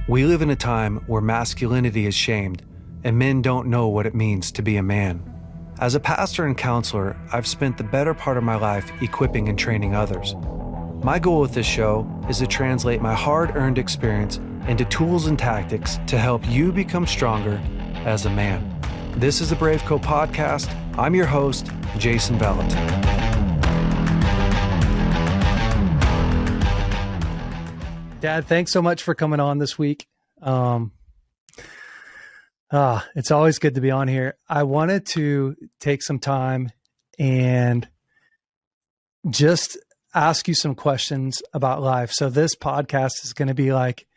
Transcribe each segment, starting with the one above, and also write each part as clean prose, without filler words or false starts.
We live in a time where masculinity is shamed and men don't know what it means to be a man. As a pastor and counselor, I've spent the better part of my life equipping and training others. My goal with this show is to translate my hard-earned experience into tools and tactics to help you become stronger as a man. This is the BraveCo podcast. I'm your host, Jason Vallotton. Dad, thanks so much for coming on this week. It's always good to be on here. I wanted to take some time and just ask you some questions about life. So this podcast is going to be like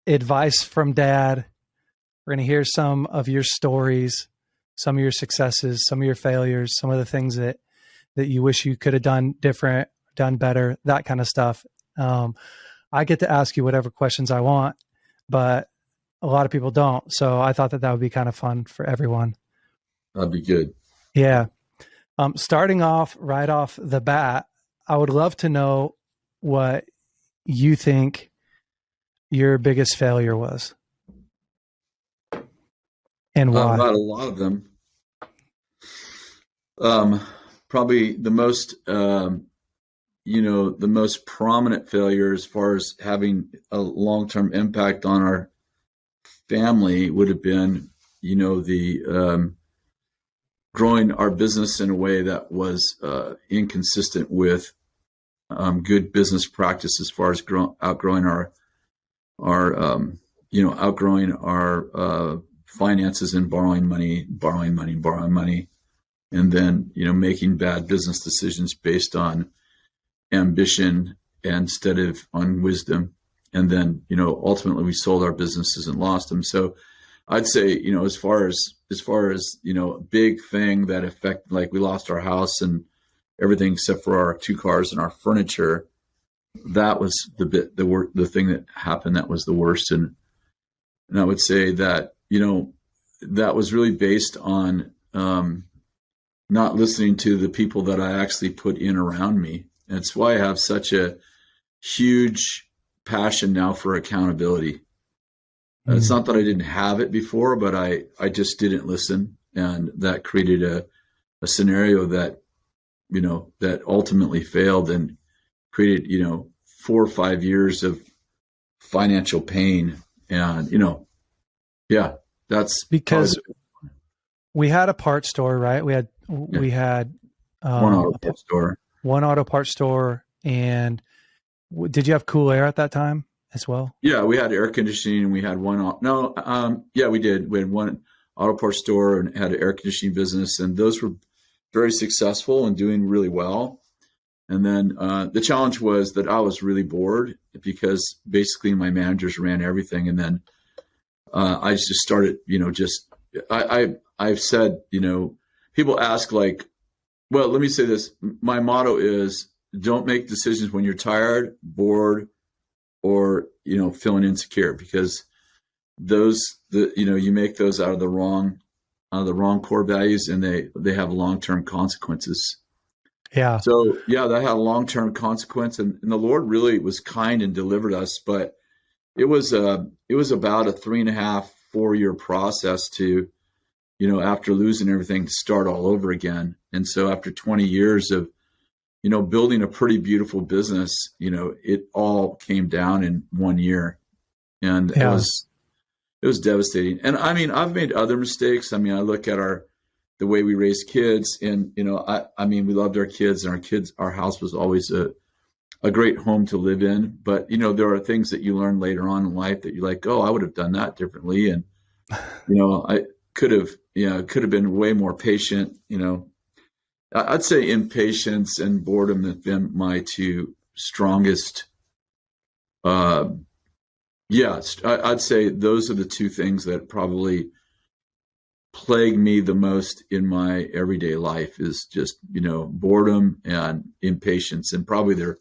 advice from Dad. We're going to hear some of your stories, some of your successes, some of your failures, some of the things that you wish you could have done different, done better, that kind of stuff. I get to ask you whatever questions I want, but a lot of people don't. So I thought that would be kind of fun for everyone. That'd be good. Yeah. Starting off right off the bat, I would love to know what you think your biggest failure was and why. I've had a lot of them. Probably the most, the most prominent failure as far as having a long-term impact on our family would have been, the growing our business in a way that was inconsistent with good business practice as far as outgrowing our finances and borrowing money, and then making bad business decisions based on ambition instead of on wisdom. And then, ultimately we sold our businesses and lost them. So I'd say, as far as, big thing that affected, like we lost our house and everything except for our 2 cars and our furniture, that was the thing that happened that was the worst. And I would say that, that was really based on not listening to the people that I actually put in around me. That's why I have such a huge passion now for accountability. Mm-hmm. It's not that I didn't have it before, but I just didn't listen. And that created a scenario that, that ultimately failed and created, 4 or 5 years of financial pain. And, that's because we had a parts store, right? We had one auto parts store. One auto parts store. And did you have cool air at that time as well? Yeah, we had air conditioning. We had we did. We had one auto parts store and had an air conditioning business, and those were very successful and doing really well. And then the challenge was that I was really bored because basically my managers ran everything. And then I just started, I've said, people ask like, well, let me say this. My motto is don't make decisions when you're tired, bored, or, feeling insecure, because you make those out of the wrong core values, and they have long-term consequences. Yeah. So that had a long-term consequence, and the Lord really was kind and delivered us, but it was about a 3.5, 4-year process to, after losing everything, to start all over again. And so after 20 years of, building a pretty beautiful business, it all came down in 1 year, and it was devastating. And I mean, I've made other mistakes. I mean, I look at the way we raise kids, and, we loved our kids, and our house was always a great home to live in. But, there are things that you learn later on in life that you're like, oh, I would have done that differently. And, I could have been way more patient. I'd say impatience and boredom have been my 2 strongest. I'd say those are the 2 things that probably plague me the most in my everyday life, is just, boredom and impatience. And probably they're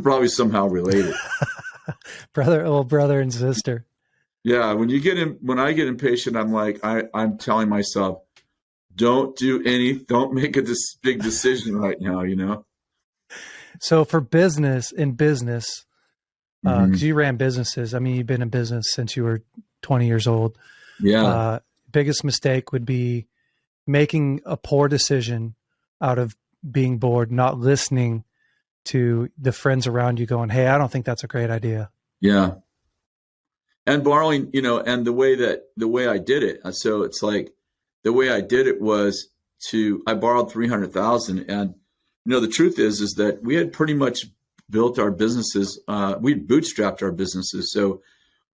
probably somehow related. brother and sister. Yeah. When I get impatient, I'm like, I'm telling myself, don't make this big decision right now, So for business, because you ran businesses. I mean, you've been in business since you were 20 years old. Yeah. Biggest mistake would be making a poor decision out of being bored, not listening to the friends around you going, hey, I don't think that's a great idea. Yeah. And borrowing, and the way I did it. So it's like the way I did it was I borrowed 300,000. And, the truth is that we had pretty much built our businesses. We bootstrapped our businesses. So,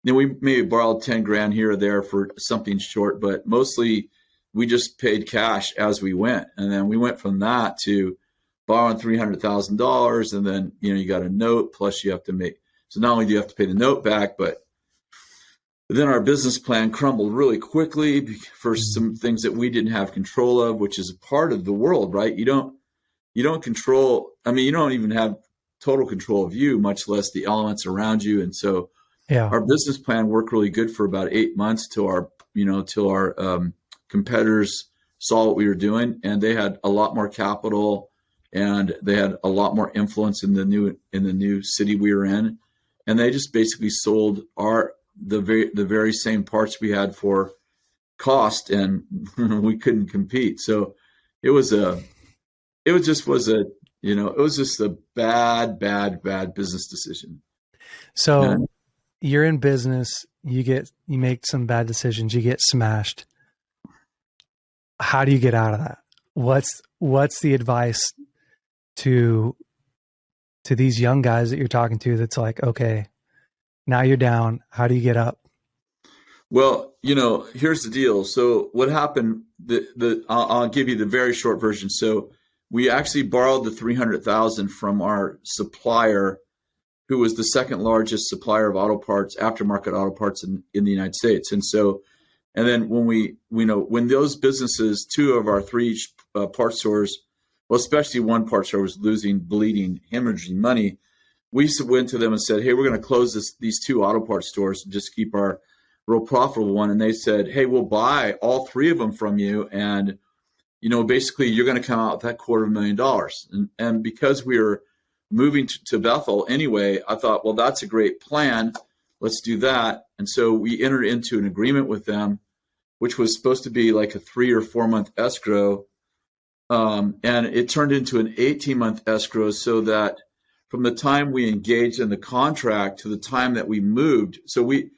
we maybe borrowed 10 grand here or there for something short, but mostly we just paid cash as we went. And then we went from that to borrowing $300,000. And then, you got a note, plus you have to so not only do you have to pay the note back, but then our business plan crumbled really quickly for some things that we didn't have control of, which is a part of the world, right? You don't control, you don't even have total control of you, much less the elements around you. And so our business plan worked really good for about 8 months till our competitors saw what we were doing, and they had a lot more capital and they had a lot more influence in the new city we were in. And they just basically sold the very same parts we had for cost, and we couldn't compete. So it was just a bad business decision. So you're in business, you make some bad decisions, you get smashed. How do you get out of that? What's the advice to these young guys that you're talking to that's like, okay, now you're down. How do you get up? Well, here's the deal. So what happened, I'll give you the very short version. So we actually borrowed the 300,000 from our supplier, who was the second largest supplier of auto parts, aftermarket auto parts in the United States. And then when those businesses, 2 of our 3 part stores, well, especially one part store was bleeding, hemorrhaging money, we went to them and said, hey, we're going to close these 2 auto parts stores and just keep our real profitable one. And they said, hey, we'll buy all 3 of them from you. And, basically you're going to come out with that $250,000. And because we were moving to Bethel anyway, I thought, well, that's a great plan. Let's do that. And so we entered into an agreement with them, which was supposed to be like a 3 or 4 month escrow. And it turned into an 18-month escrow, so that from the time we engaged in the contract to the time that we moved, so we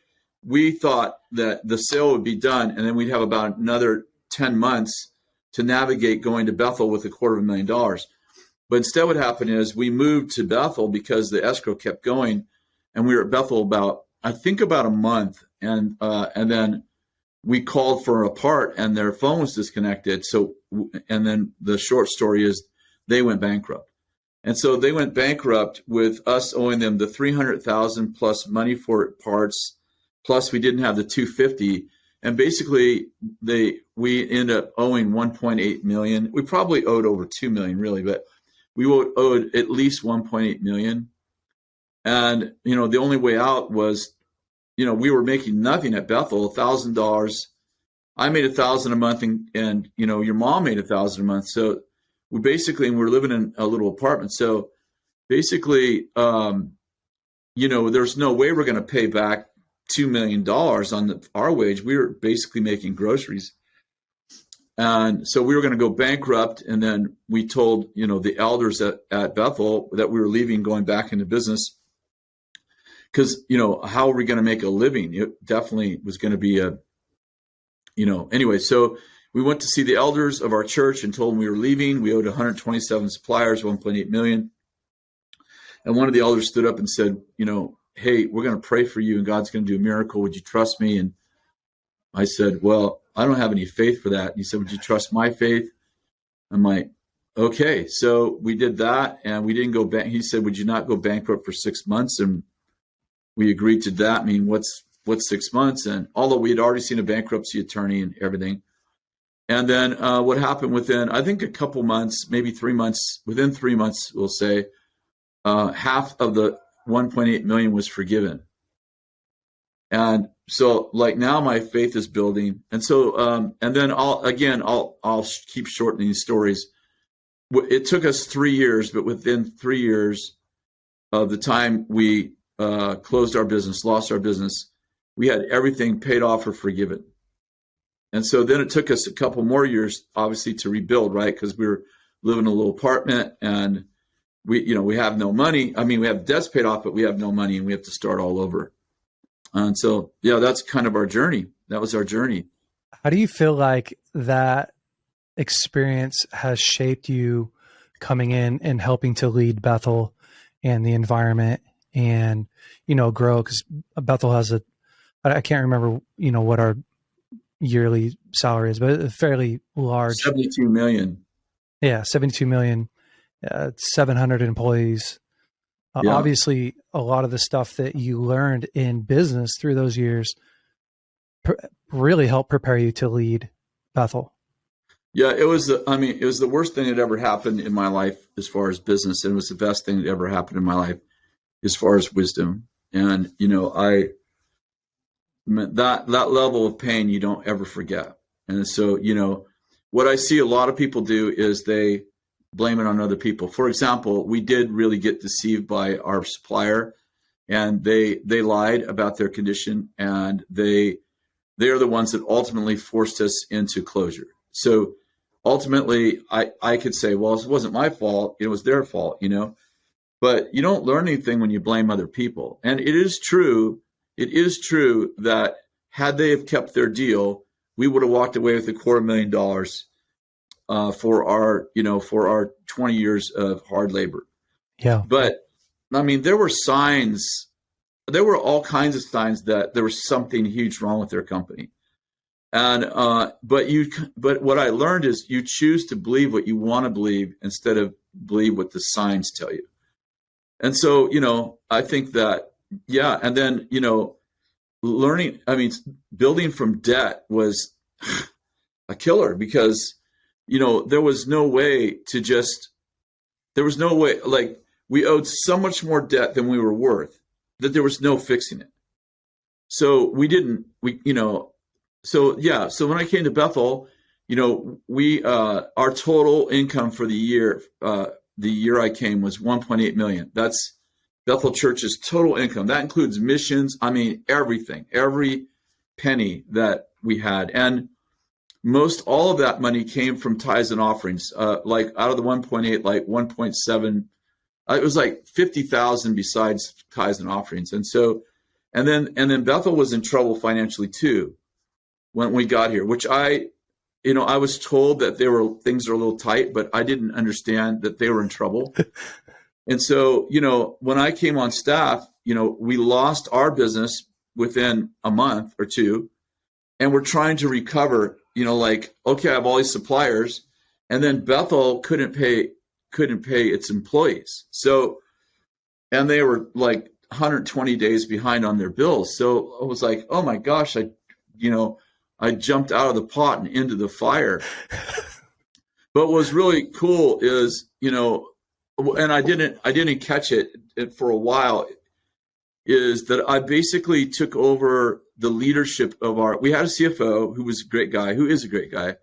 thought that the sale would be done, and then we'd have about another 10 months to navigate going to Bethel with $250,000. But instead what happened is we moved to Bethel because the escrow kept going, and we were at Bethel about a month, and then we called for a part and their phone was disconnected. So, and then the short story is they went bankrupt. And so they went bankrupt with us owing them the 300,000 plus money for parts. Plus we didn't have the 250. And basically we ended up owing 1.8 million. We probably owed over 2 million really, but we owed at least 1.8 million. And, the only way out was, we were making nothing at Bethel, $1,000. I made $1,000 a month, and your mom made $1,000 a month. So we basically, and we're living in a little apartment. So basically, there's no way we're going to pay back $2 million on our wage. We were basically making groceries. And so we were going to go bankrupt. And then we told, the elders at Bethel that we were leaving, going back into business. Because, how are we going to make a living? It definitely was going to be anyway. So we went to see the elders of our church and told them we were leaving. We owed 127 suppliers, 1.8 million. And one of the elders stood up and said, hey, we're going to pray for you and God's going to do a miracle. Would you trust me? And I said, well, I don't have any faith for that. And he said, would you trust my faith? I'm like, okay. So we did that, and we didn't go back. He said, would you not go bankrupt for 6 months? And we agreed to that. I mean, what's 6 months? And although we had already seen a bankruptcy attorney and everything. And then what happened within, I think, a couple months, maybe 3 months, within 3 months, we'll say, half of the 1.8 million was forgiven. And so like now my faith is building. And so, and then I'll keep shortening these stories. It took us 3 years, but within 3 years of the time we closed our business, lost our business, we had everything paid off or forgiven. And so then it took us a couple more years, obviously, to rebuild, right? Because we were living in a little apartment and we have no money. I mean, we have debts paid off, but we have no money and we have to start all over. And so, yeah, that's kind of our journey. That was our journey. How do you feel like that experience has shaped you coming in and helping to lead Bethel and the environment and, grow? Because Bethel has I can't remember, what our yearly salary is, but a fairly large. 72 million. Yeah, 72 million, 700 employees. Yeah. Obviously, a lot of the stuff that you learned in business through those years really helped prepare you to lead Bethel. Yeah, it was the worst thing that ever happened in my life as far as business. And it was the best thing that ever happened in my life as far as wisdom. And, that level of pain, you don't ever forget. And so, what I see a lot of people do is they blame it on other people. For example, we did really get deceived by our supplier, and they lied about their condition, and they are the ones that ultimately forced us into closure. So ultimately, I could say, well, it wasn't my fault. It was their fault, But you don't learn anything when you blame other people. And it is true that had they have kept their deal, we would have walked away with $250,000 for our 20 years of hard labor. Yeah. But I mean, there were all kinds of signs that there was something huge wrong with their company. And but what I learned is you choose to believe what you want to believe instead of believe what the signs tell you. And so, I think that, yeah. And then, building from debt was a killer because, there was no way, like we owed so much more debt than we were worth that there was no fixing it. So so when I came to Bethel, our total income for the year I came was 1.8 million. That's Bethel Church's total income. That includes missions. I mean, everything, every penny that we had. And all of that money came from tithes and offerings. Like out of the 1.8, like 1.7, it was like 50,000 besides tithes and offerings. And so, and then Bethel was in trouble financially too when we got here, which I was told that things are a little tight, but I didn't understand that they were in trouble. And so, when I came on staff, we lost our business within a month or two, and we're trying to recover, okay, I have all these suppliers, and then Bethel couldn't pay its employees. So, and they were like 120 days behind on their bills. So I was like, oh my gosh, I jumped out of the pot and into the fire. But what was really cool is, and I didn't catch it for a while, is that I basically took over the leadership we had a CFO who is a great guy,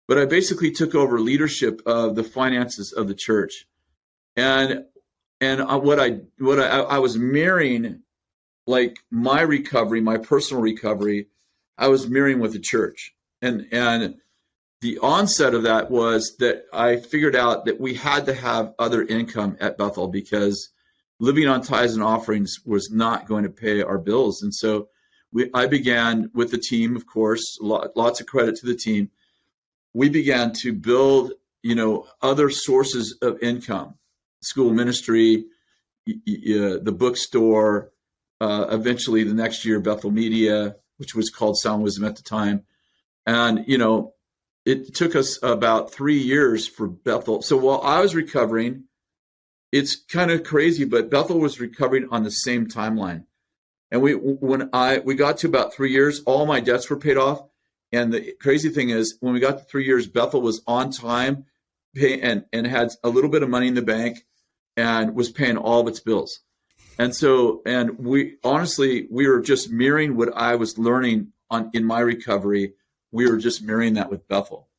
but I basically took over leadership of the finances of the church. And what I was mirroring, like my recovery, my personal recovery, I was mirroring with the church. And the onset of that was that I figured out that we had to have other income at Bethel because living on tithes and offerings was not going to pay our bills. And so I began with the team, of course, lots of credit to the team. We began to build, other sources of income, school ministry, the bookstore, eventually the next year, Bethel Media, which was called Sound Wisdom at the time. And, it took us about 3 years for Bethel. So while I was recovering, it's kind of crazy, but Bethel was recovering on the same timeline. And when we got to about 3 years, all my debts were paid off. And the crazy thing is, when we got to 3 years, Bethel was on time and had a little bit of money in the bank and was paying all of its bills. And so, we were just mirroring what I was learning in my recovery. We were just mirroring that with Bethel.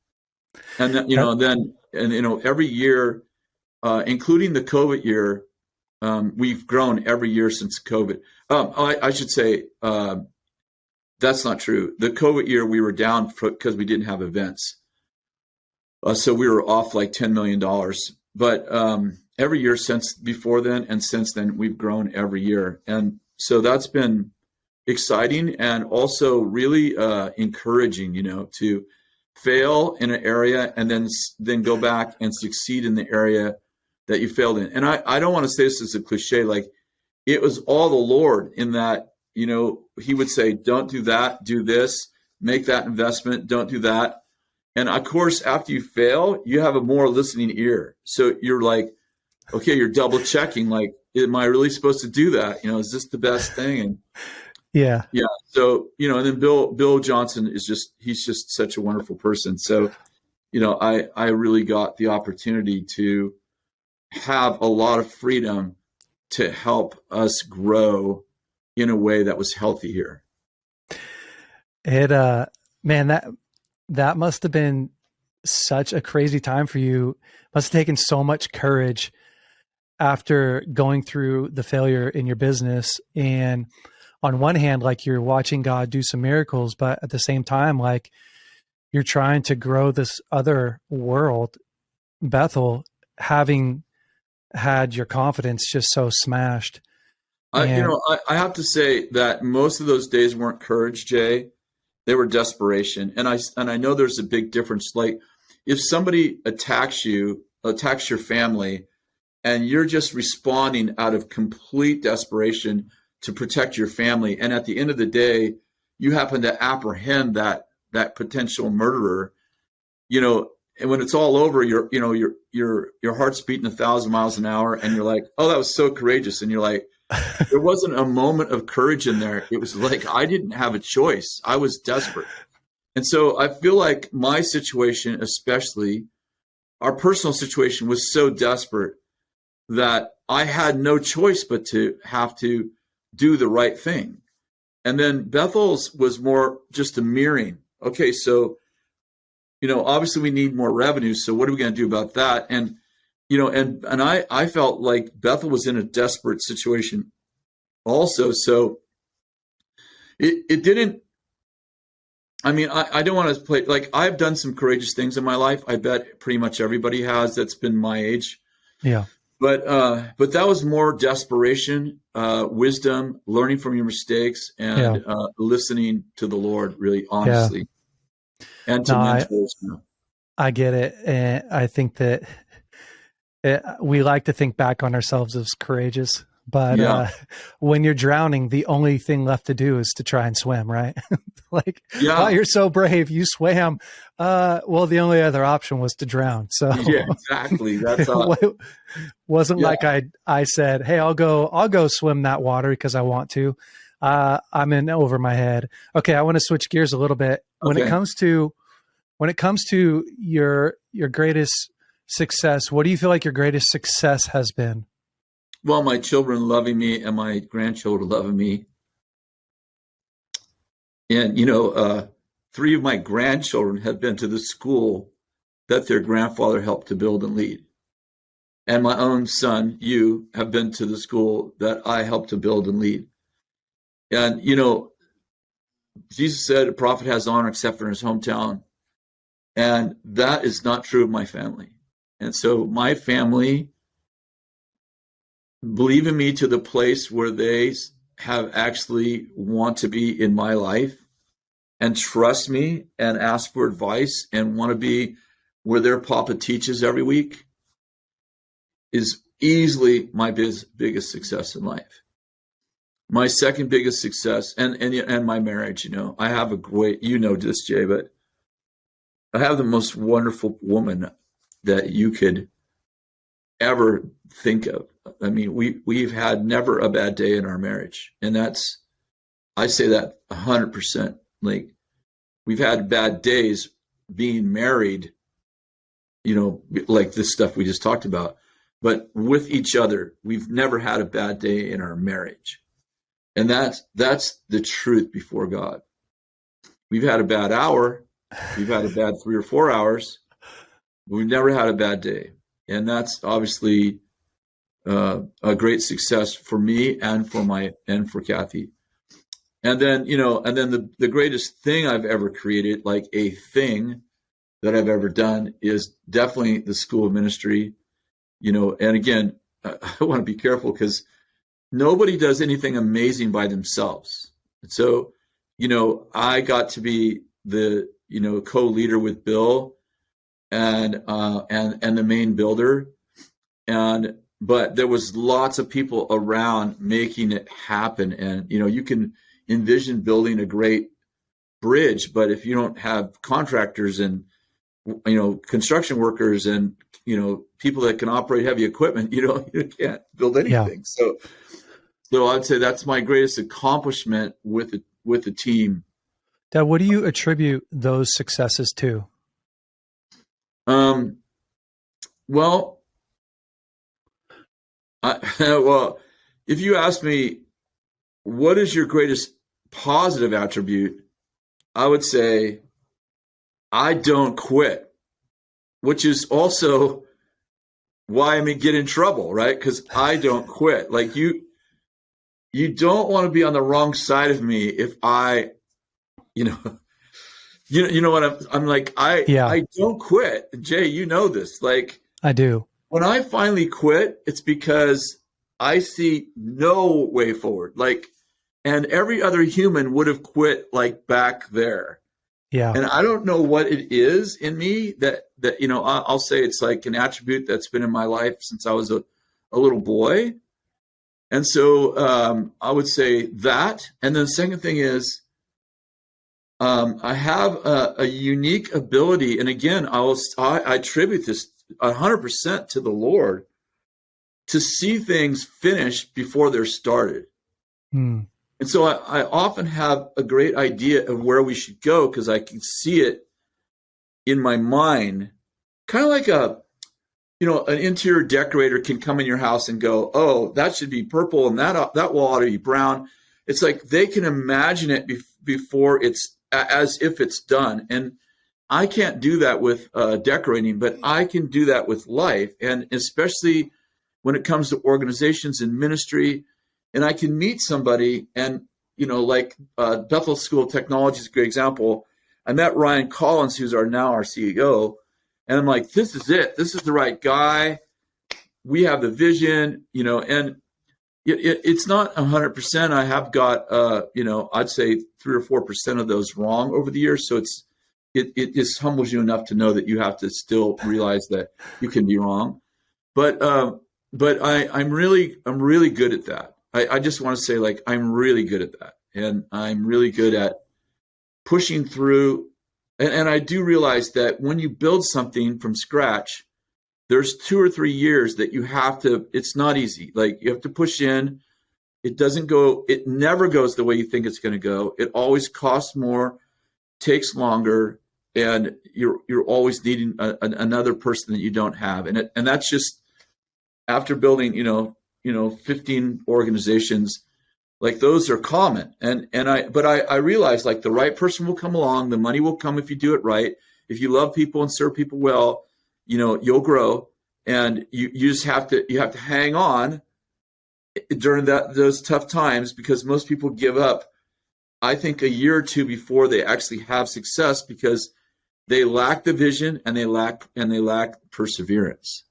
And then, every year, including the COVID year, we've grown every year since COVID. I should say, that's not true. The COVID year, we were down because we didn't have events. So we were off like $10 million. But every year since before then and since then, we've grown every year. And so that's been exciting and also really encouraging, to fail in an area and then go back and succeed in the area that you failed in. And I don't want to say this as a cliche, like it was all the Lord in that, he would say, don't do that, do this, make that investment, don't do that. And of course, after you fail, you have a more listening ear. So you're like, okay, you're double checking, like, am I really supposed to do that? Is this the best thing? And yeah. So, and then Bill Johnson he's just such a wonderful person. So, I really got the opportunity to have a lot of freedom to help us grow in a way that was healthy here. It, man, that must have been such a crazy time for you. Must have taken so much courage after going through the failure in your business. And on one hand, like you're watching God do some miracles, but at the same time, like you're trying to grow this other world, Bethel, having had your confidence just so smashed. I have to say that most of those days weren't courage, Jay. They were desperation. And I know there's a big difference. Like if somebody attacks your family, and you're just responding out of complete desperation to protect your family, and at the end of the day, you happen to apprehend that potential murderer, and when it's all over, your heart's beating 1,000 miles an hour, and you're like, oh, that was so courageous, and you're like, there wasn't a moment of courage in there. It was like I didn't have a choice. I was desperate. And so I feel like my situation, especially our personal situation, was so desperate that I had no choice but to have to do the right thing. And then Bethel's was more just a mirroring. Okay, so, obviously we need more revenue. So what are we going to do about that? And, and I felt like Bethel was in a desperate situation also. So it didn't, I don't want to play, like I've done some courageous things in my life. I bet pretty much everybody has that's been my age. Yeah. But that was more desperation, wisdom, learning from your mistakes, and listening to the Lord, really honestly, and to mentors. I get it, and I think that we like to think back on ourselves as courageous, but when you're drowning, the only thing left to do is to try and swim, right? Like, oh, you're so brave, you swam. Well, the only other option was to drown. So yeah, exactly. That's it wasn't like I said, hey, I'll go swim that water because I want to. I'm in over my head. Okay, I want to switch gears a little bit. When it comes to your greatest success, what do you feel like your greatest success has been? Well, my children loving me and my grandchildren loving me. And, 3 of my grandchildren have been to the school that their grandfather helped to build and lead. And my own son, you, have been to the school that I helped to build and lead. And, Jesus said a prophet has honor except for his hometown. And that is not true of my family. And so my family believe in me to the place where they have actually want to be in my life and trust me and ask for advice and want to be where their papa teaches every week is easily my biggest success in life. My second biggest success and my marriage, I have a great, this, Jay, but I have the most wonderful woman that you could ever think of. I mean, we've had never a bad day in our marriage. And I say that 100%. Like, we've had bad days being married, like this stuff we just talked about, but with each other, we've never had a bad day in our marriage. And that's the truth before God. We've had a bad hour. We've had a bad 3 or 4 hours. But we've never had a bad day. And that's obviously a great success for me and for Kathy. And then, the greatest thing I've ever created, like a thing that I've ever done, is definitely the school of ministry. And again, I want to be careful because nobody does anything amazing by themselves. And so, I got to be the, co-leader with Bill and the main builder. But there was lots of people around making it happen. And, you can envision building a great bridge, but if you don't have contractors and, construction workers and, people that can operate heavy equipment, you can't build anything. Yeah. So I'd say that's my greatest accomplishment with the team. Dad, what do you attribute those successes to? Well, if you ask me, what is your greatest positive attribute? I would say, I don't quit, which is also why I get in trouble, right? Because I don't quit. Like you don't want to be on the wrong side of me if I, you know what I'm like, I don't quit. Jay, you know this. Like I do. When I finally quit, it's because I see no way forward. Like, and every other human would have quit like back there. Yeah. And I don't know what it is in me that I'll say it's like an attribute that's been in my life since I was a little boy. And so I would say that. And then the second thing is I have a unique ability. And again, I attribute this 100% to the Lord, to see things finished before they're started. And so I often have a great idea of where we should go because I can see it in my mind, kind of like an interior decorator can come in your house and go, oh, that should be purple and that wall ought to be brown. It's like they can imagine it before it's as if it's done. And I can't do that with decorating, but I can do that with life. And especially when it comes to organizations and ministry, and I can meet somebody and, like Bethel School of Technology is a great example. I met Ryan Collins, who's now our CEO. And I'm like, this is it. This is the right guy. We have the vision, and it's not 100%. I have got, I'd say 3 or 4% of those wrong over the years. So it just humbles you enough to know that you have to still realize that you can be wrong. But I'm really good at that. I just want to say, like, I'm really good at that. And I'm really good at pushing through. And I do realize that when you build something from scratch, there's 2 or 3 years that you have to, it's not easy. Like you have to push in. It never goes the way you think it's going to go. It always costs more, takes longer, and you're always needing another person that you don't have. And that's just after building, 15 organizations, like those are common. But I realize like the right person will come along. The money will come if you do it right. If you love people and serve people well, you'll grow, and you just have to hang on during those tough times, because most people give up, I think, a year or two before they actually have success because they lack the vision and they lack perseverance.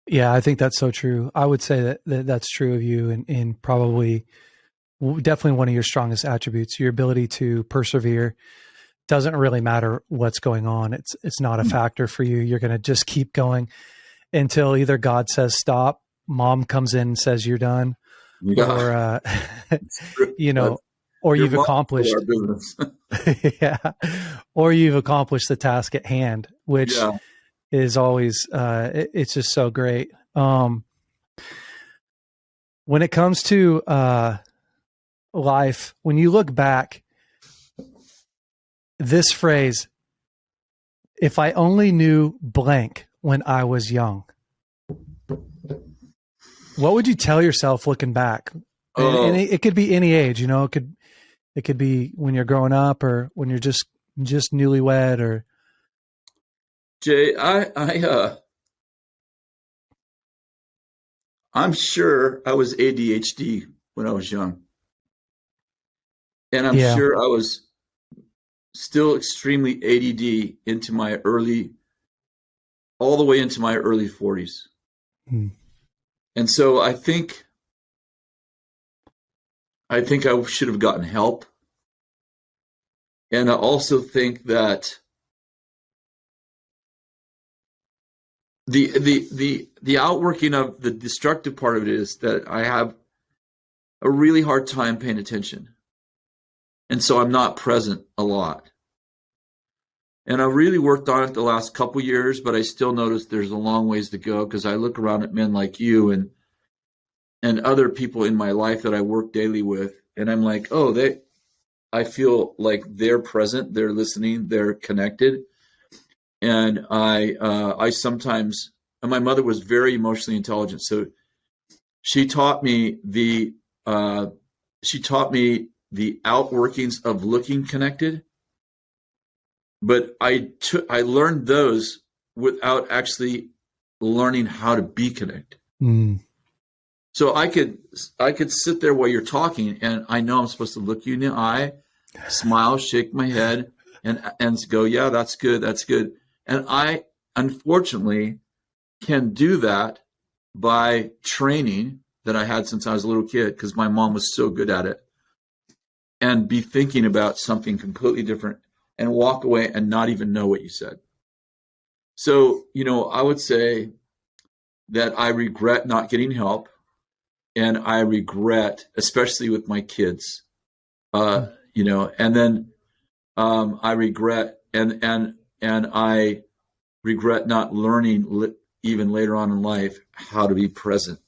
Yeah, I think that's so true. I would say that's true of you, and probably definitely one of your strongest attributes, your ability to persevere. Doesn't really matter what's going on. It's not a factor for you. You're going to just keep going until either God says stop, mom comes in and says you're done, or or you've accomplished yeah, or you've accomplished the task at hand, which is always it's just so great. When it comes to life, when you look back, this phrase, if I only knew blank when I was young, what would you tell yourself looking back? And it could be any age, it could be when you're growing up or when you're just newlywed, or. Jay, I'm sure I was ADHD when I was young. And I'm Yeah. sure I was still extremely ADD all the way into my early 40s. Hmm. And so I think I should have gotten help. And I also think that the outworking of the destructive part of it is that I have a really hard time paying attention. And so I'm not present a lot. And I really worked on it the last couple years, but I still notice there's a long ways to go because I look around at men like you and other people in my life that I work daily with, and I'm like, oh, I feel like they're present, they're listening, they're connected. And I sometimes, and my mother was very emotionally intelligent, so she taught me the outworkings of looking connected. But I learned those without actually learning how to be connected. Mm. So I could sit there while you're talking, and I know I'm supposed to look you in the eye, smile, shake my head, and go, yeah, that's good, that's good. And I unfortunately can do that by training that I had since I was a little kid, because my mom was so good at it, and be thinking about something completely different and walk away and not even know what you said. So, I would say that I regret not getting help, and I regret, especially with my kids, and then I regret and I regret not learning even later on in life how to be present.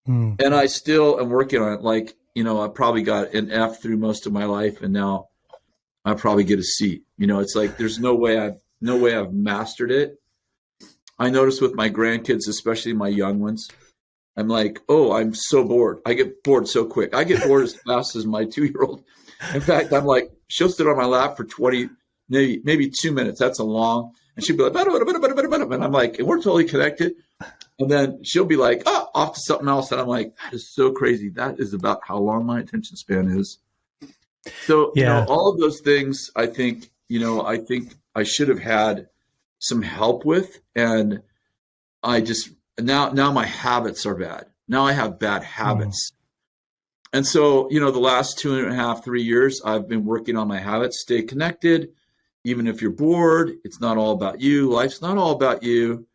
Mm. And I still am working on it. Like, I probably got an F through most of my life, and now I probably get a C. It's like there's no way I've mastered it. I notice with my grandkids, especially my young ones, I'm like, oh, I'm so bored. I get bored so quick. I get bored as fast as my 2-year-old. In fact, I'm like, she'll sit on my lap for 20, maybe 2 minutes. That's a long. And she'll be like, and I'm like, and we're totally connected. And then she'll be like, oh, off to something else. And I'm like, that is so crazy. That is about how long my attention span is. So, all of those things, I think I should have had some help with. And I just, now my habits are bad. Now I have bad habits. And so, the last 2.5, 3 years, I've been working on my habits. Stay connected. Even if you're bored, it's not all about you. Life's not all about you.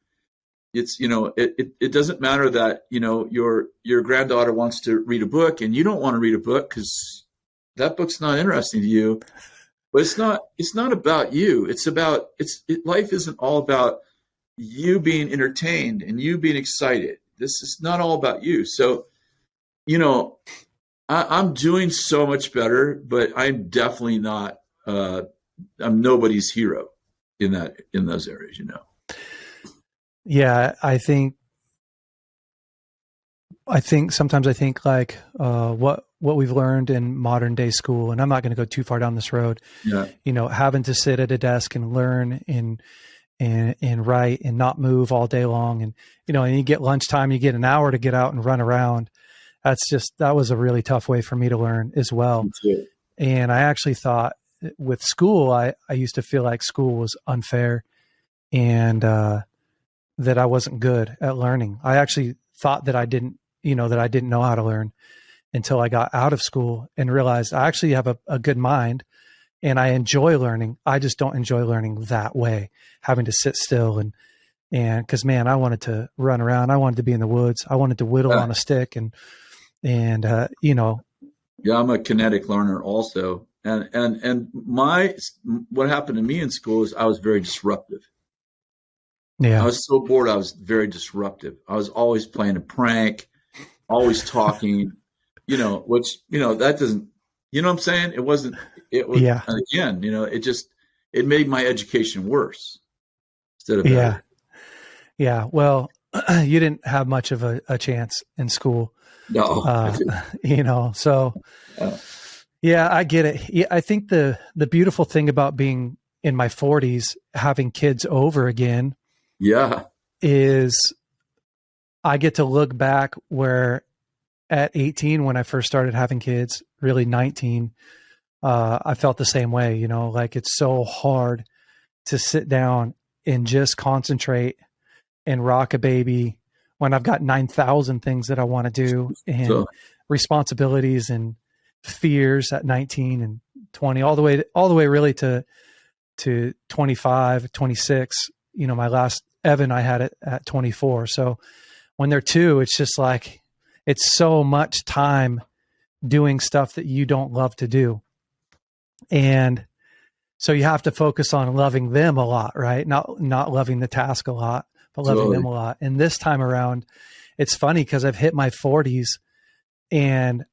It's, it doesn't matter that, your granddaughter wants to read a book and you don't want to read a book because that book's not interesting to you. But it's not about you. Life isn't all about you being entertained and you being excited. This is not all about you. So, I'm doing so much better, but I'm definitely not, I'm nobody's hero in those areas, Yeah. I think sometimes I think like, what we've learned in modern day school, and I'm not going to go too far down this road, having to sit at a desk and learn and write and not move all day long. And, and you get lunchtime, you get an hour to get out and run around. That was a really tough way for me to learn as well. And I actually thought with school, I used to feel like school was unfair and, that I wasn't good at learning. I actually thought that I didn't know how to learn until I got out of school and realized I actually have a good mind and I enjoy learning. I just don't enjoy learning that way, having to sit still and cause man, I wanted to run around. I wanted to be in the woods. I wanted to whittle on a stick and Yeah, I'm a kinetic learner also. And what happened to me in school is I was very disruptive. Yeah. I was so bored. I was very disruptive. I was always playing a prank, always talking, which, that doesn't, what I'm saying? It was, yeah. again, it made my education worse instead of better. Yeah. Well, you didn't have much of a chance in school. No, so yeah, I get it. Yeah, I think the beautiful thing about being in my 40s, having kids over again, yeah, is I get to look back where at 18, when I first started having kids, really 19, I felt the same way, you know, like it's so hard to sit down and just concentrate and rock a baby when I've got 9,000 things that I want to do and So, responsibilities and fears at 19 and 20, all the way really to 25, 26. You know, my last Evan, I had it at 24. So when they're two, it's just like, it's so much time doing stuff that you don't love to do. And so you have to focus on loving them a lot, right? Not loving the task a lot, but loving them a lot. And this time around, it's funny because I've hit my 40s and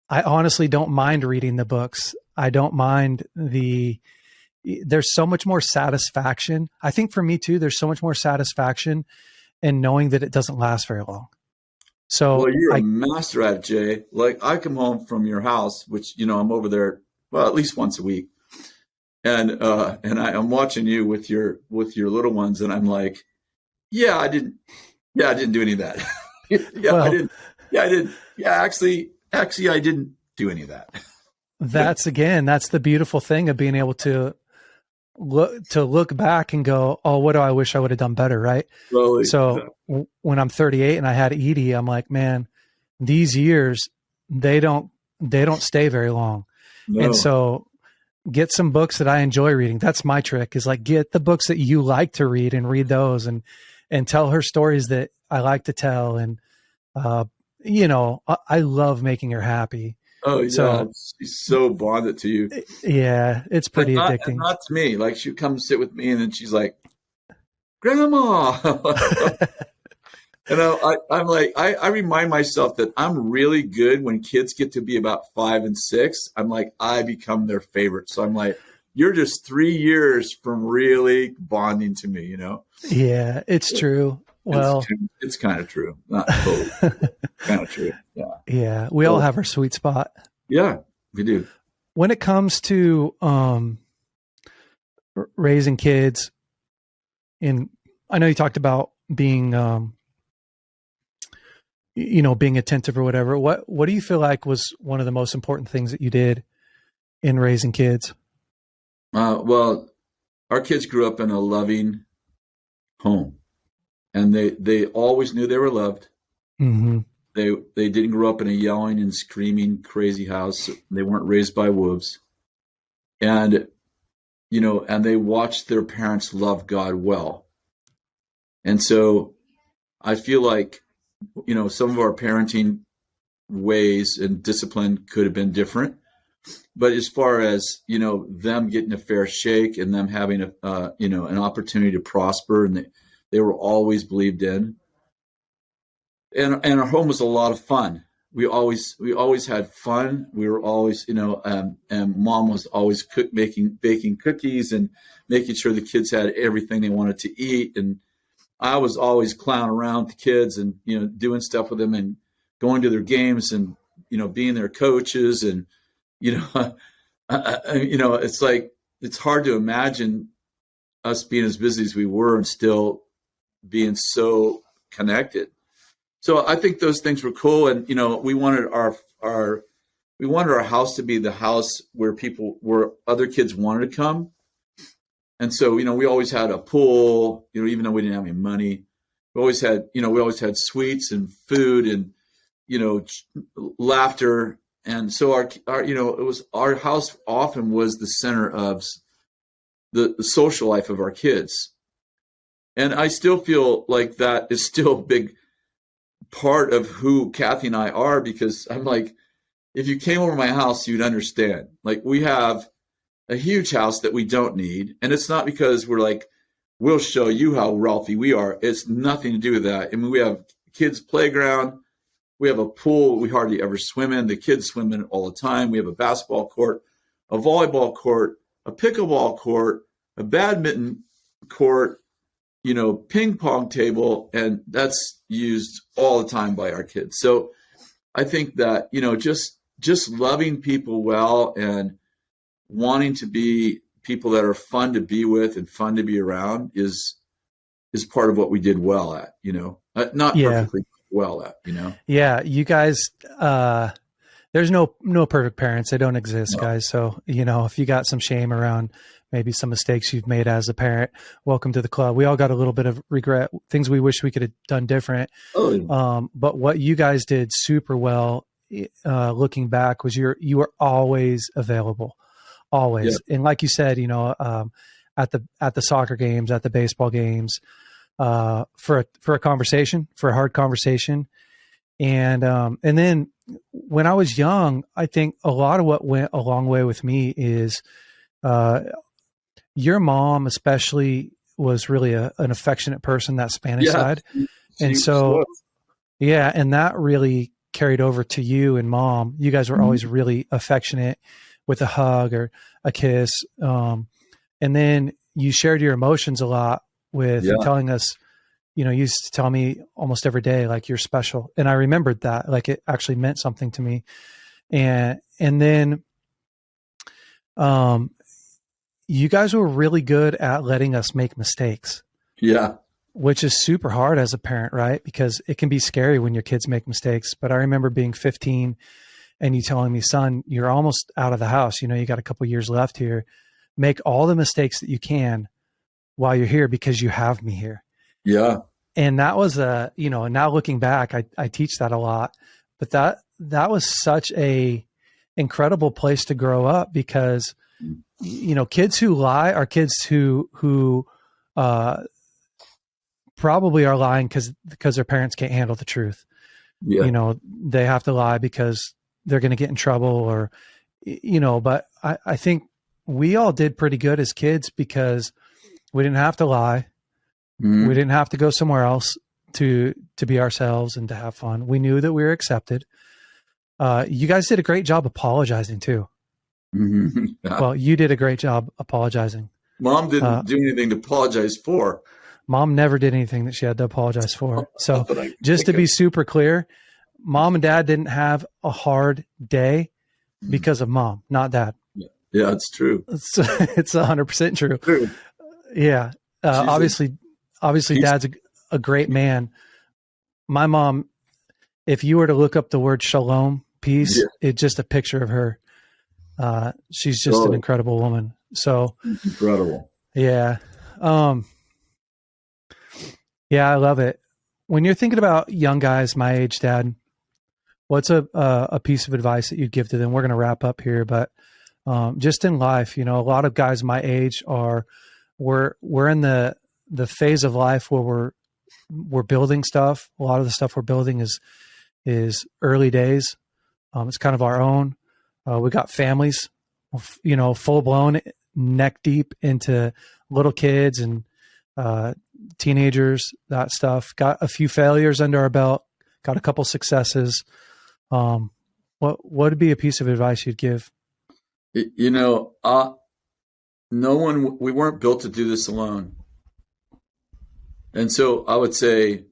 I honestly don't mind reading the books. I don't mind there's so much more satisfaction. I think for me too, there's so much more satisfaction in knowing that it doesn't last very long. So well, you're a master at it, Jay. Like I come home from your house, which, you know, I'm over there, well, at least once a week. And I'm watching you with your little ones. And I'm like, I didn't do any of that. I didn't. Actually, I didn't do any of that. That's the beautiful thing of being able to look back and go, oh, what do I wish I would have done better? Right. Slowly. So when I'm 38 and I had Edie, I'm like, man, these years, they don't stay very long. No. And so get some books that I enjoy reading. That's my trick, is like, get the books that you like to read and read those and tell her stories that I like to tell. And, you know, I love making her happy. Oh yeah, so, she's so bonded to you. Yeah, it's pretty addicting. Not to me. Like she'd come sit with me, and then she's like, "Grandma," and I'm like, I remind myself that I'm really good when kids get to be about 5 and 6. I'm like, I become their favorite. So I'm like, you're just 3 years from really bonding to me, you know? Yeah, it's true. Well, it's kind of true. Not totally. Kind of true. Yeah. Yeah. We all have our sweet spot. Yeah, we do. When it comes to raising kids, and I know you talked about being, you know, being attentive or whatever. What do you feel like was one of the most important things that you did in raising kids? Well, our kids grew up in a loving home. And they always knew they were loved. Mm-hmm. They didn't grow up in a yelling and screaming crazy house. They weren't raised by wolves. And, you know, and they watched their parents love God well. And so I feel like, you know, some of our parenting ways and discipline could have been different. But as far as, you know, them getting a fair shake and them having you know, an opportunity to prosper, and they were always believed in, and our home was a lot of fun. We always had fun. We were always, you know, and Mom was always baking cookies and making sure the kids had everything they wanted to eat. And I was always clowning around with the kids and, you know, doing stuff with them and going to their games and, you know, being their coaches. And, you know, you know, it's like, it's hard to imagine us being as busy as we were and still being so connected. So I think those things were cool. And, you know, we wanted our house to be the house where other kids wanted to come. And so, you know, we always had a pool, you know, even though we didn't have any money, we always had sweets and food and, you know, laughter. And so our, you know, it was, our house often was the center of the social life of our kids. And I still feel like that is still a big part of who Kathy and I are, because I'm like, if you came over my house, you'd understand. Like, we have a huge house that we don't need. And it's not because we're like, we'll show you how wealthy we are. It's nothing to do with that. I mean, we have kids' playground. We have a pool we hardly ever swim in. The kids swim in it all the time. We have a basketball court, a volleyball court, a pickleball court, a badminton court, you know, ping pong table, and that's used all the time by our kids. So I think that, you know, just loving people well and wanting to be people that are fun to be with and fun to be around is part of what we did well at, you know, not perfectly, well at, Yeah. You guys, there's no perfect parents. They don't exist, No. guys. So, if you got some shame around maybe some mistakes you've made as a parent, welcome to the club. We all got a little bit of regret, things we wish we could have done different. Oh, But what you guys did super well, looking back, was you were always available, always. yeah. And like you said, at the soccer games, at the baseball games, for a conversation, for a hard conversation. And then when I was young, I think a lot of what went a long way with me is, your mom especially was really an affectionate person, that Spanish side. And so, yeah. And that really carried over to you and mom. You guys were always really affectionate with a hug or a kiss. And then you shared your emotions a lot with telling us, you used to tell me almost every day, like, you're special. And I remembered that, like, it actually meant something to me. And then, you guys were really good at letting us make mistakes. Yeah. Which is super hard as a parent, right? Because it can be scary when your kids make mistakes. But I remember being 15 and you telling me, son, you're almost out of the house. You got a couple years left here. Make all the mistakes that you can while you're here, because you have me here. Yeah. And that was now looking back, I teach that a lot, but that was such a incredible place to grow up, because, kids who lie are kids who probably are lying because their parents can't handle the truth. Yeah. They have to lie because they're going to get in trouble, or, but I think we all did pretty good as kids, because we didn't have to lie. We didn't have to go somewhere else to be ourselves and to have fun. We knew that we were accepted. You guys did a great job apologizing too. Mm-hmm. Yeah. Well, you did a great job apologizing. Mom didn't do anything to apologize for. Mom never did anything that she had to apologize for. So just to be super clear, mom and dad didn't have a hard day because of mom, not dad. Yeah, it's true. It's 100% true. Yeah. Obviously dad's a great man. My mom, if you were to look up the word shalom, peace, it's just a picture of her. She's just an incredible woman. So incredible. Yeah. Yeah, I love it. When you're thinking about young guys my age, Dad, what's a piece of advice that you'd give to them? We're going to wrap up here, but just in life, a lot of guys my age we're in the phase of life where we're building stuff. A lot of the stuff we're building is early days. It's kind of our own. We got families, full blown, neck deep into little kids and teenagers, that stuff. Got a few failures under our belt, got a couple successes. What would be a piece of advice you'd give? We weren't built to do this alone. And so I would say,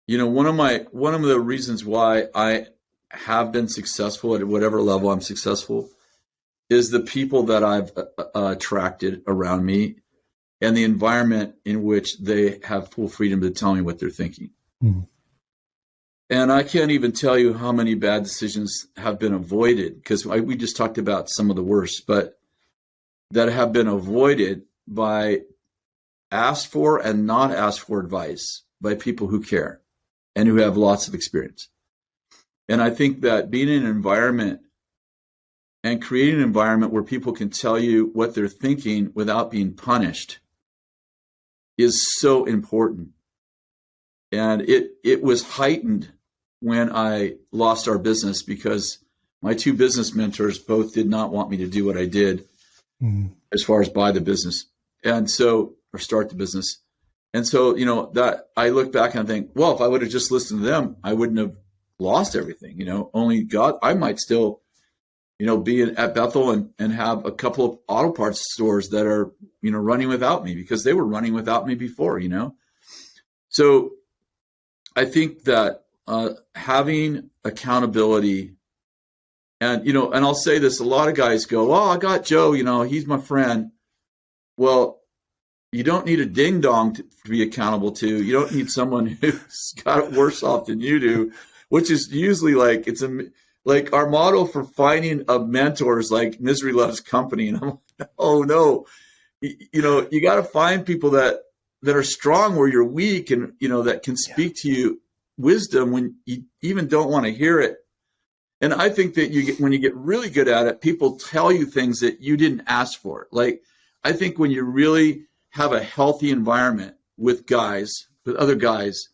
one of the reasons why I have been successful at whatever level I'm successful is the people that I've attracted around me and the environment in which they have full freedom to tell me what they're thinking. Mm-hmm. And I can't even tell you how many bad decisions have been avoided, because we just talked about some of the worst, but that have been avoided by asked for and not asked for advice by people who care and who have lots of experience. And I think that being in an environment and creating an environment where people can tell you what they're thinking without being punished is so important. And it was heightened when I lost our business, because my two business mentors both did not want me to do what I did as far as buy the business or start the business. And so, that I look back and I think, well, if I would have just listened to them, I wouldn't have lost everything. Only God, I might still, be at Bethel and have a couple of auto parts stores that are, running without me, because they were running without me before, So I think that having accountability, and I'll say this, a lot of guys go, oh, I got Joe, he's my friend. Well, you don't need a ding dong to be accountable to. You don't need someone who's got it worse off than you do, which is usually like, like our model for finding a mentor is like misery loves company. And I'm like, oh no, you got to find people that are strong where you're weak, and, that can speak to you wisdom when you even don't want to hear it. And I think that when you get really good at it, people tell you things that you didn't ask for. Like, I think when you really have a healthy environment with other guys,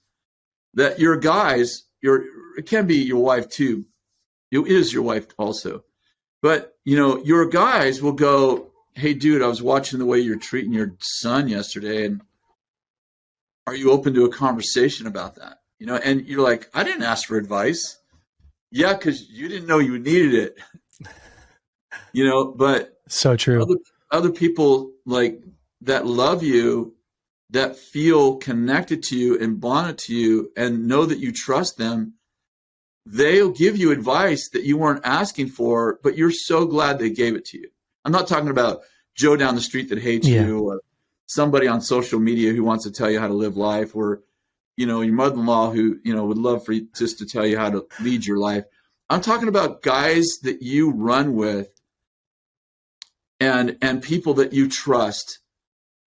that your guys, it can be your wife too. It is your wife also. But, your guys will go, hey, dude, I was watching the way you're treating your son yesterday, and are you open to a conversation about that? And you're like, I didn't ask for advice. Yeah, because you didn't know you needed it. But so true. Other people like that love you, that feel connected to you and bonded to you and know that you trust them, they'll give you advice that you weren't asking for, but you're so glad they gave it to you. I'm not talking about Joe down the street that hates you, or somebody on social media who wants to tell you how to live life, or your mother-in-law who, would love for you just to tell you how to lead your life. I'm talking about guys that you run with and people that you trust,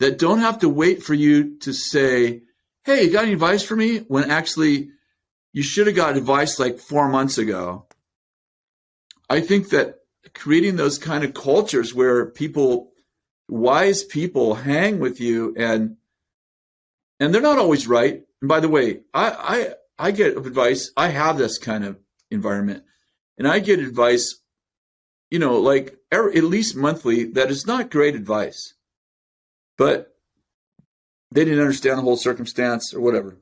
that don't have to wait for you to say, hey, you got any advice for me? When actually you should have got advice like 4 months ago. I think that creating those kind of cultures where wise people hang with you, and they're not always right. And by the way, I get advice. I have this kind of environment, and I get advice, like at least monthly, that is not great advice, but they didn't understand the whole circumstance or whatever.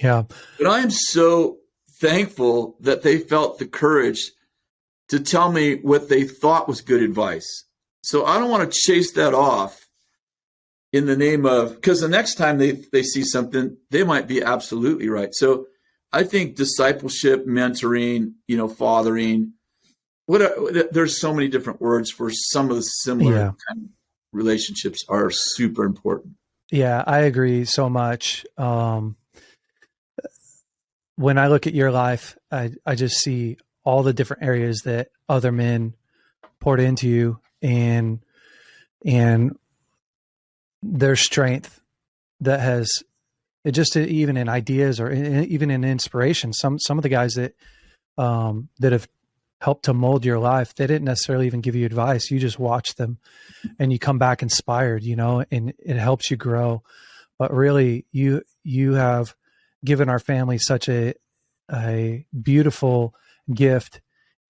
Yeah. But I am so thankful that they felt the courage to tell me what they thought was good advice. So I don't want to chase that off in the name of, because the next time they see something, they might be absolutely right. So I think discipleship, mentoring, fathering, there's so many different words for some of the similar kind of relationships are super important. Yeah, I agree so much. When I look at your life, I just see all the different areas that other men poured into you, and their strength that has just even in ideas or even in inspiration. Some of the guys that have helped to mold your life, they didn't necessarily even give you advice. You just watch them and you come back inspired, and it helps you grow. But really you have given our family such a beautiful gift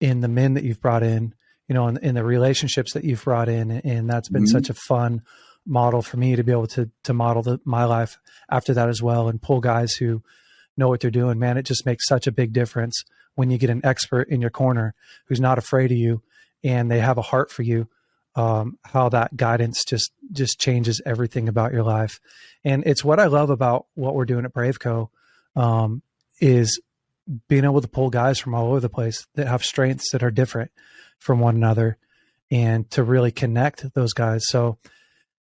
in the men that you've brought in, in the relationships that you've brought in. And that's been such a fun model for me to be able to model my life after that as well, and pull guys who know what they're doing. Man, it just makes such a big difference when you get an expert in your corner who's not afraid of you and they have a heart for you. How that guidance just changes everything about your life. And it's what I love about what we're doing at BraveCo, is being able to pull guys from all over the place that have strengths that are different from one another, and to really connect those guys. So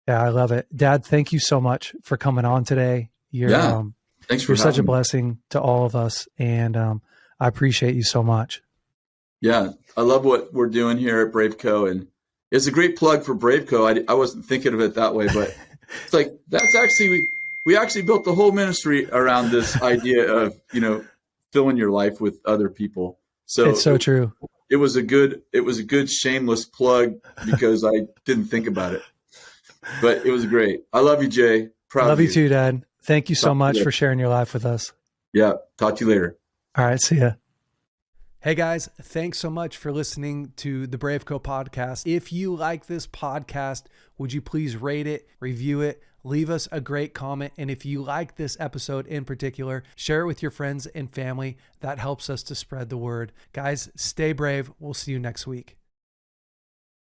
yeah, I love it. Dad, thank you so much for coming on today. Thanks for you're such a me. blessing to all of us. And I appreciate you so much. Yeah. I love what we're doing here at BraveCo, and it's a great plug for BraveCo. I wasn't thinking of it that way, but it's like, that's actually, we actually built the whole ministry around this idea of, filling your life with other people. So it's so true. It was a good shameless plug because I didn't think about it, but it was great. I love you, Jay. Proud of you too, Dad. Thank you so much for sharing your life with us. Yeah. Talk to you later. All right. See ya. Hey guys, thanks so much for listening to the BraveCo podcast. If you like this podcast, would you please rate it, review it, leave us a great comment. And if you like this episode in particular, share it with your friends and family. That helps us to spread the word. Guys, stay brave. We'll see you next week.